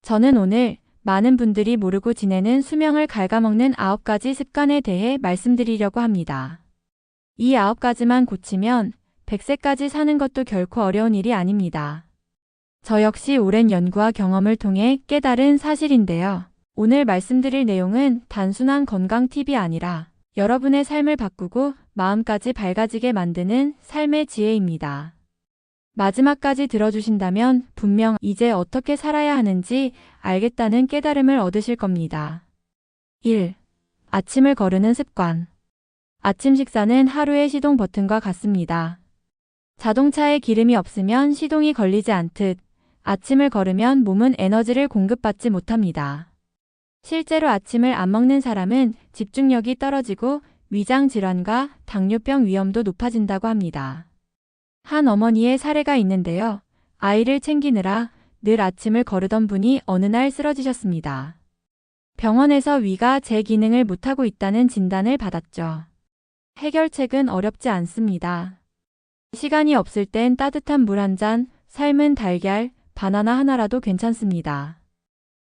저는 오늘 많은 분들이 모르고 지내는 수명을 갉아먹는 9가지 습관에 대해 말씀드리려고 합니다. 이 9가지만 고치면 100세까지 사는 것도 결코 어려운 일이 아닙니다. 저 역시 오랜 연구와 경험을 통해 깨달은 사실인데요. 오늘 말씀드릴 내용은 단순한 건강 팁이 아니라 여러분의 삶을 바꾸고 마음까지 밝아지게 만드는 삶의 지혜입니다. 마지막까지 들어주신다면 분명 이제 어떻게 살아야 하는지 알겠다는 깨달음을 얻으실 겁니다. 1. 아침을 거르는 습관. 아침 식사는 하루의 시동 버튼과 같습니다. 자동차에 기름이 없으면 시동이 걸리지 않듯 아침을 거르면 몸은 에너지를 공급받지 못합니다. 실제로 아침을 안 먹는 사람은 집중력이 떨어지고 위장 질환과 당뇨병 위험도 높아진다고 합니다. 한 어머니의 사례가 있는데요. 아이를 챙기느라 늘 아침을 거르던 분이 어느 날 쓰러지셨습니다. 병원에서 위가 제 기능을 못하고 있다는 진단을 받았죠. 해결책은 어렵지 않습니다. 시간이 없을 땐 따뜻한 물 한 잔, 삶은 달걀, 바나나 하나라도 괜찮습니다.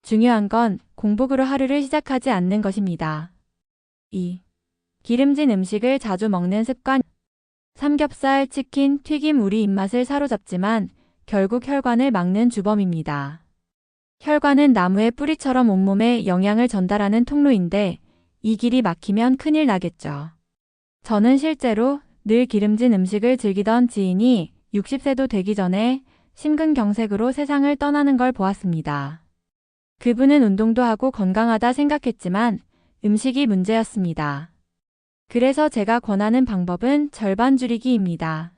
중요한 건 공복으로 하루를 시작하지 않는 것입니다. 2. 기름진 음식을 자주 먹는 습관. 삼겹살, 치킨, 튀김 우리 입맛을 사로잡지만 결국 혈관을 막는 주범입니다. 혈관은 나무의 뿌리처럼 온몸에 영양을 전달하는 통로인데 이 길이 막히면 큰일 나겠죠. 저는 실제로 늘 기름진 음식을 즐기던 지인이 60세도 되기 전에 심근경색으로 세상을 떠나는 걸 보았습니다. 그분은 운동도 하고 건강하다 생각했지만 음식이 문제였습니다. 그래서 제가 권하는 방법은 절반 줄이기입니다.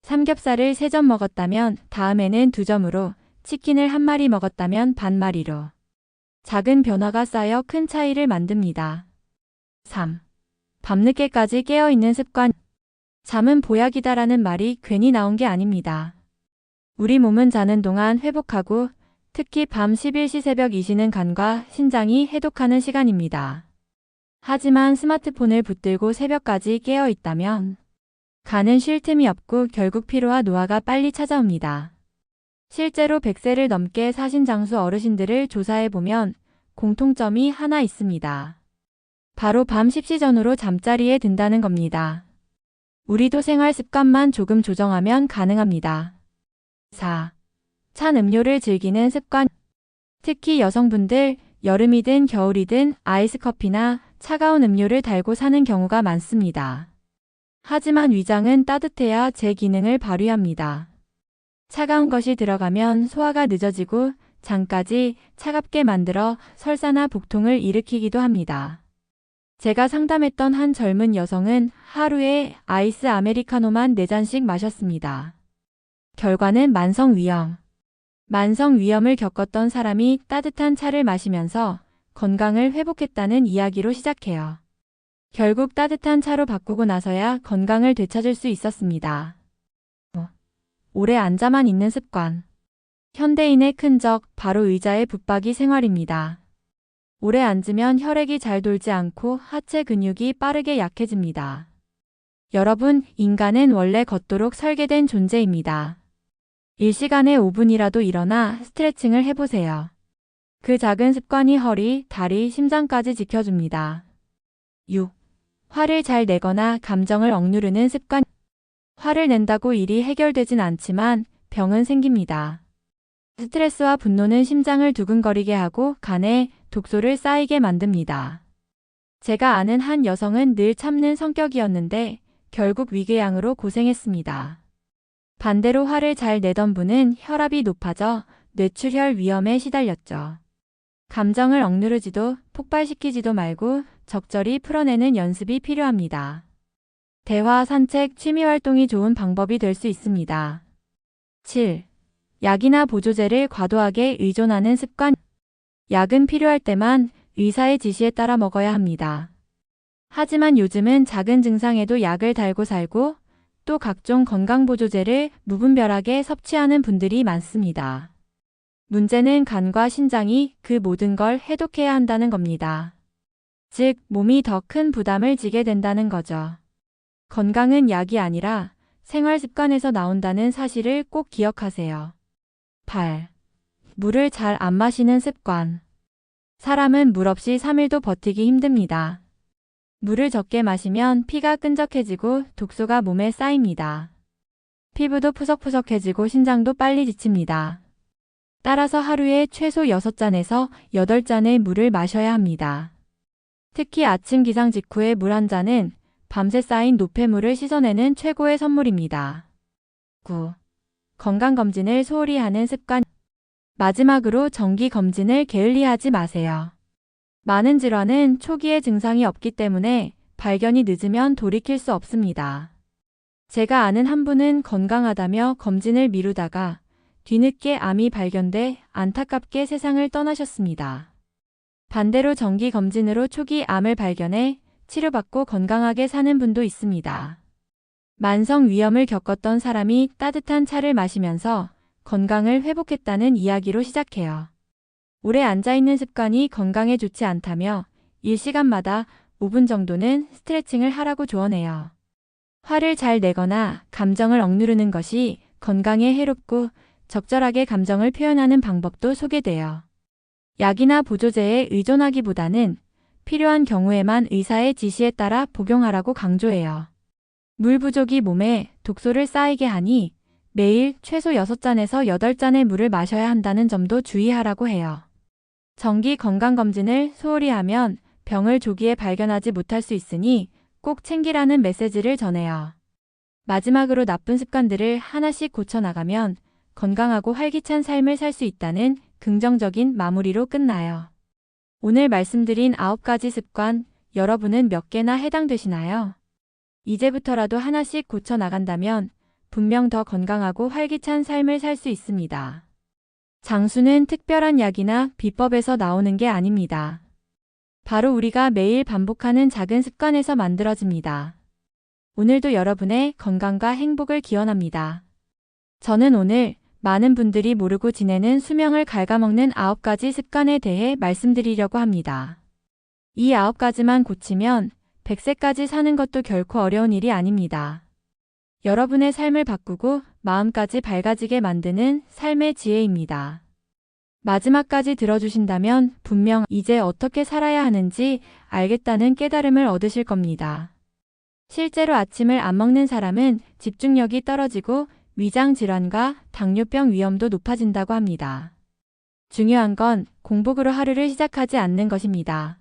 삼겹살을 3점 먹었다면 다음에는 2점으로, 치킨을 1마리 먹었다면 반마리로. 작은 변화가 쌓여 큰 차이를 만듭니다. 3. 밤늦게까지 깨어있는 습관. 잠은 보약이다라는 말이 괜히 나온 게 아닙니다. 우리 몸은 자는 동안 회복하고 특히 밤 11시 새벽 이시는 간과 신장이 해독하는 시간입니다. 하지만 스마트폰을 붙들고 새벽까지 깨어 있다면 간은 쉴 틈이 없고 결국 피로와 노화가 빨리 찾아옵니다. 실제로 100세를 넘게 사신 장수 어르신들을 조사해보면 공통점이 하나 있습니다. 바로 밤 10시 전후로 잠자리에 든다는 겁니다. 우리도 생활 습관만 조금 조정하면 가능합니다. 4. 찬 음료를 즐기는 습관. 특히 여성분들 여름이든 겨울이든 아이스커피나 차가운 음료를 달고 사는 경우가 많습니다. 하지만 위장은 따뜻해야 제 기능을 발휘합니다. 차가운 것이 들어가면 소화가 늦어지고 장까지 차갑게 만들어 설사나 복통을 일으키기도 합니다. 제가 상담했던 한 젊은 여성은 하루에 아이스 아메리카노만 4잔씩 마셨습니다. 결과는 만성위염. 만성위염을 겪었던 사람이 따뜻한 차를 마시면서 건강을 회복했다는 이야기로 시작해요. 결국 따뜻한 차로 바꾸고 나서야 건강을 되찾을 수 있었습니다. 오래 앉아만 있는 습관. 현대인의 큰 적, 바로 의자의 붙박이 생활입니다. 오래 앉으면 혈액이 잘 돌지 않고 하체 근육이 빠르게 약해집니다. 여러분, 인간은 원래 걷도록 설계된 존재입니다. 일시간에 5분이라도 일어나 스트레칭을 해보세요. 그 작은 습관이 허리, 다리, 심장까지 지켜줍니다. 6. 화를 잘 내거나 감정을 억누르는 습관. 화를 낸다고 일이 해결되진 않지만 병은 생깁니다. 스트레스와 분노는 심장을 두근거리게 하고 간에 독소를 쌓이게 만듭니다. 제가 아는 한 여성은 늘 참는 성격이었는데 결국 위궤양으로 고생했습니다. 반대로 화를 잘 내던 분은 혈압이 높아져 뇌출혈 위험에 시달렸죠. 감정을 억누르지도 폭발시키지도 말고 적절히 풀어내는 연습이 필요합니다. 대화, 산책, 취미활동이 좋은 방법이 될 수 있습니다. 7. 약이나 보조제를 과도하게 의존하는 습관. 약은 필요할 때만 의사의 지시에 따라 먹어야 합니다. 하지만 요즘은 작은 증상에도 약을 달고 살고 또 각종 건강보조제를 무분별하게 섭취하는 분들이 많습니다. 문제는 간과 신장이 그 모든 걸 해독해야 한다는 겁니다. 즉, 몸이 더 큰 부담을 지게 된다는 거죠. 건강은 약이 아니라 생활 습관에서 나온다는 사실을 꼭 기억하세요. 8. 물을 잘 안 마시는 습관. 사람은 물 없이 3일도 버티기 힘듭니다. 물을 적게 마시면 피가 끈적해지고 독소가 몸에 쌓입니다. 피부도 푸석푸석해지고 신장도 빨리 지칩니다. 따라서 하루에 최소 6잔에서 8잔의 물을 마셔야 합니다. 특히 아침 기상 직후에 물 한 잔은 밤새 쌓인 노폐물을 씻어내는 최고의 선물입니다. 9. 건강검진을 소홀히 하는 습관. 마지막으로 정기검진을 게을리하지 마세요. 많은 질환은 초기에 증상이 없기 때문에 발견이 늦으면 돌이킬 수 없습니다. 제가 아는 한 분은 건강하다며 검진을 미루다가 뒤늦게 암이 발견돼 안타깝게 세상을 떠나셨습니다. 반대로 정기검진으로 초기 암을 발견해 치료받고 건강하게 사는 분도 있습니다. 만성 위염을 겪었던 사람이 따뜻한 차를 마시면서 건강을 회복했다는 이야기로 시작해요. 오래 앉아있는 습관이 건강에 좋지 않다며 일시간마다 5분 정도는 스트레칭을 하라고 조언해요. 화를 잘 내거나 감정을 억누르는 것이 건강에 해롭고 적절하게 감정을 표현하는 방법도 소개돼요. 약이나 보조제에 의존하기보다는 필요한 경우에만 의사의 지시에 따라 복용하라고 강조해요. 물 부족이 몸에 독소를 쌓이게 하니 매일 최소 6잔에서 8잔의 물을 마셔야 한다는 점도 주의하라고 해요. 정기 건강검진을 소홀히 하면 병을 조기에 발견하지 못할 수 있으니 꼭 챙기라는 메시지를 전해요. 마지막으로 나쁜 습관들을 하나씩 고쳐나가면 건강하고 활기찬 삶을 살 수 있다는 긍정적인 마무리로 끝나요. 오늘 말씀드린 9가지 습관, 여러분은 몇 개나 해당되시나요? 이제부터라도 하나씩 고쳐나간다면 분명 더 건강하고 활기찬 삶을 살 수 있습니다. 장수는 특별한 약이나 비법에서 나오는 게 아닙니다. 바로 우리가 매일 반복하는 작은 습관에서 만들어집니다. 오늘도 여러분의 건강과 행복을 기원합니다. 저는 오늘 많은 분들이 모르고 지내는 수명을 갉아먹는 9가지 습관에 대해 말씀드리려고 합니다. 이 9가지만 고치면 100세까지 사는 것도 결코 어려운 일이 아닙니다. 여러분의 삶을 바꾸고 마음까지 밝아지게 만드는 삶의 지혜입니다. 마지막까지 들어주신다면 분명 이제 어떻게 살아야 하는지 알겠다는 깨달음을 얻으실 겁니다. 실제로 아침을 안 먹는 사람은 집중력이 떨어지고 위장 질환과 당뇨병 위험도 높아진다고 합니다. 중요한 건 공복으로 하루를 시작하지 않는 것입니다.